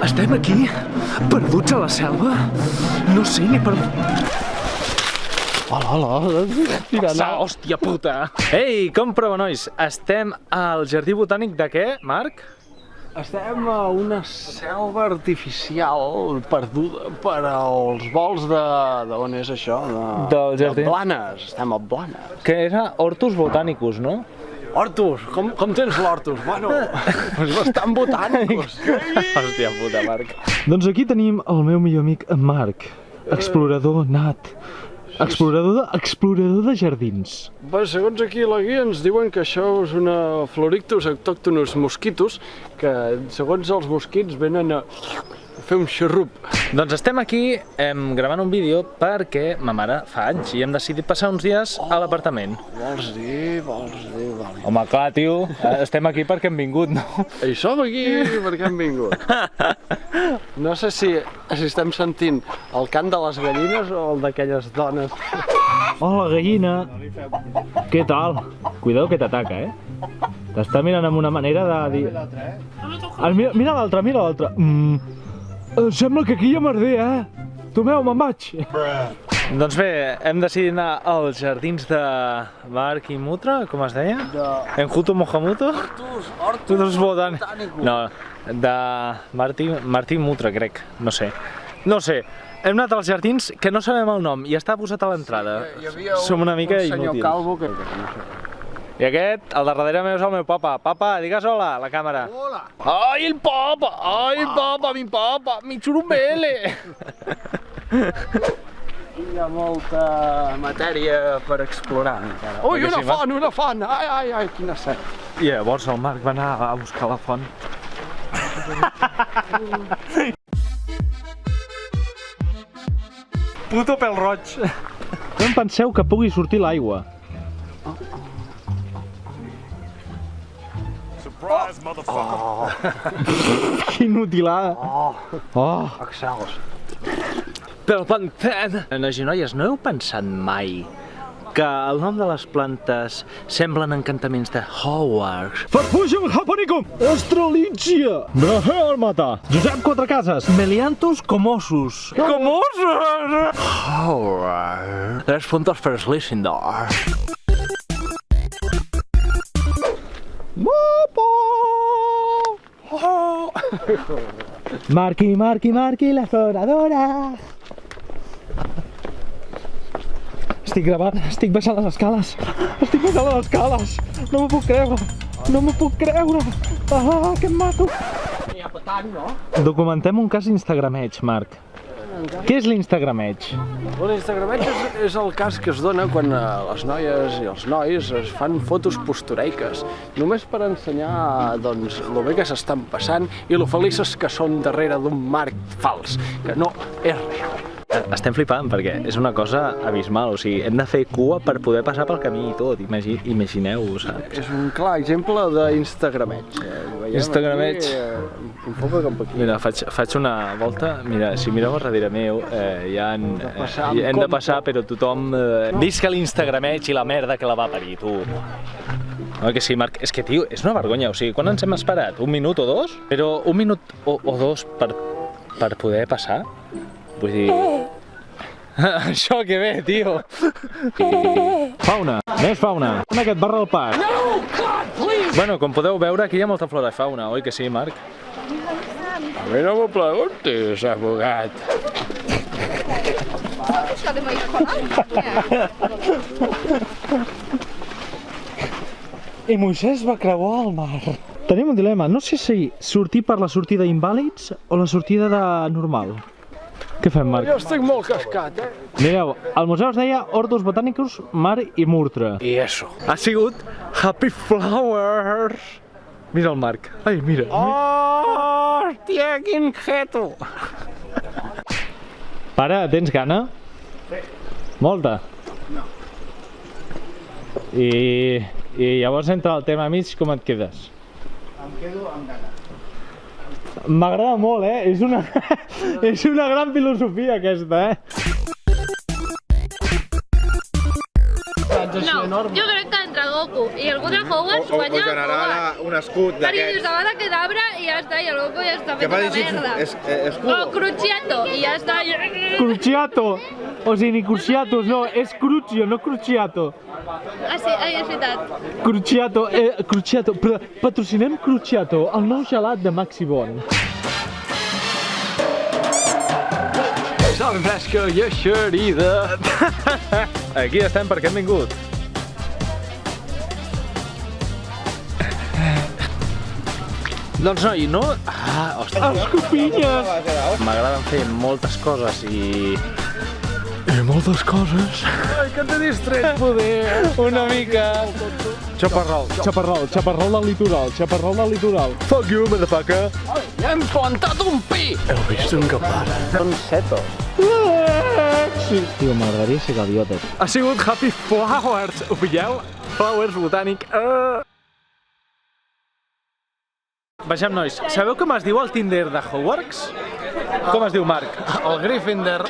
Estem aquí, perduts a la selva? No sé ni per... Hola, Passa, hòstia puta! Ei, com prova, nois? Estem al Jardí Botànic de què, Marc? Estem a una selva artificial perduda per als vols de... d'on és això? Del jardí. De Blanes, estem a Blanes. Que era Hortus Botanicus, no? Hortus, com tens l'Hortus? Bueno, és bastant botànicus. Hòstia puta, Marc. Doncs aquí tenim el meu millor amic, en Marc, explorador nat, explorador de jardins. Bé, segons aquí la guia ens diuen que això és una Florictus autóctonus mosquitus, que segons els mosquits venen a fer un xarrup. Doncs estem aquí gravant un vídeo perquè ma mare fa anys i hem decidit passar uns dies a l'apartament. Vols dir, vale. Home, clar, tio, estem aquí perquè hem vingut, no? I som aquí perquè hem vingut. No sé si estem sentint el cant de les gallines o el d'aquelles dones. Hola, gallina. Què tal? Cuidado que t'ataca, T'està mirant amb una manera de dir... Mira l'altre. Sembla que aquí hi ha merder, Tomeu, me'n vaig. Doncs bé, hem decidit anar als jardins de Marc i Mutra, com es deia? Enjuto Mohamuto? Hortus Botanicus. No, de Martí Mutra, crec, no sé. Hem anat als jardins que no sabem el nom i està posat a l'entrada. Som una mica inútils. Un senyor calvo que no sé. I aquest, al darrere meu és el meu papa. Papa, digues hola a la càmera. Hola. Ai, el papa, mi papa, mi xurumbele. Hi ha molta matèria per explorar encara. Ui, una font! Ai, quina set. I llavors el Marc va anar a buscar la font. Puto pèl roig. No em penseu que pugui sortir l'aigua. Quina utilada. Excels. Pel pantà. Nois i noies, no heu pensat mai que el nom de les plantes semblen encantaments de Hogwarts? Farfugem Japonicum! Astralícia! Brahelmata! Josep Quatrecases! Melianthus comosus! Comosos! Howard. 3 puntos per Slytherin. Marqui, l'exploradora! Estic gravant, estic baixant les escales! No m'ho puc creure! Ah, que em mato! Documentem un cas instagrameig, Marc. Què és l'instagrameig? L'Instagrameig és el cas que es dona quan les noies i els nois es fan fotos postureiques, només per ensenyar doncs, lo bé que s'estan passant i lo felices que són darrere d'un marc fals, que no és real. Estem flipant perquè és una cosa abismal, o sigui, hem de fer cua per poder passar pel camí i tot, imagineu-ho, saps? És un clar exemple d'instagrameig. Instagrameig. Enfoca cap aquí. Mira, faig una volta, mira, si mireu a darrere meu, hem de passar, però tothom... Visca l'Instagrameig i la merda que la va parir, tu. No, que sí, Marc, és que, tio, és una vergonya, o sigui, quan ens hem esperat? Un minut o dos? Però un minut o dos per poder passar? Vull dir... Això que bé, tio! Fauna, més fauna! Una que et barra el pas! No, God, please! Bueno, com podeu veure, aquí hi ha molta flora i fauna, oi que sí, Marc? A mi no m'ho preguntis, abogat. I Moisès va creuar el mar. Tenim un dilema, no sé si sortir per la sortida invàlids o la sortida de normal. Què fem, Marc? Jo estic molt cascat, Mireu, el museu es deia Hortus Botanicus, Mar i Murtra. I eso. Ha sigut Happy Flowers! Mira el Marc. Ai, mira. Oh, hòstia, quin jeto! Pare, tens gana? Sí. Molta? No. I llavors, entre el tema mig, com et quedes? Em quedo amb gana. M'agrada molt, És una gran filosofia, aquesta, No, jo crec que entre Goku. I algú de Hogwarts guanya O generar un escut perquè dius d'aquests. davant de Kedabra i ja està, i el Goku ja està Que fet va una dir merda. escudo. O Cruciato, i ja està. Cruciato! O sigui, ni Cruciatos, no, és Crucio, no Cruciato. Ah, sí, és veritat. Cruciato, Cruciato, però patrocinem Cruciato, el nou gelat de Maxi Bon. Salve fresca i eixerida. Aquí estem perquè hem vingut. Doncs noi, no... Ah, ostres. Escopinyes! M'agraden fer moltes coses i... Moltes coses. Ai, que t'he distret, poder. Una mica... Xaparrol. Xaparrol del litoral, xaparrol del litoral. Fuck you, motherfucker. Ja hem plantat un pi. Heu vist un capar? Són setos. Sí. Tio, m'agradaria ser gaviotes. Ha sigut Happy Flowers. Ho pilleu? Flowers botànic. Baixem, nois. Sabeu com es diu el Tinder de Hogwarts? Com es diu, Marc? El Gryffindor.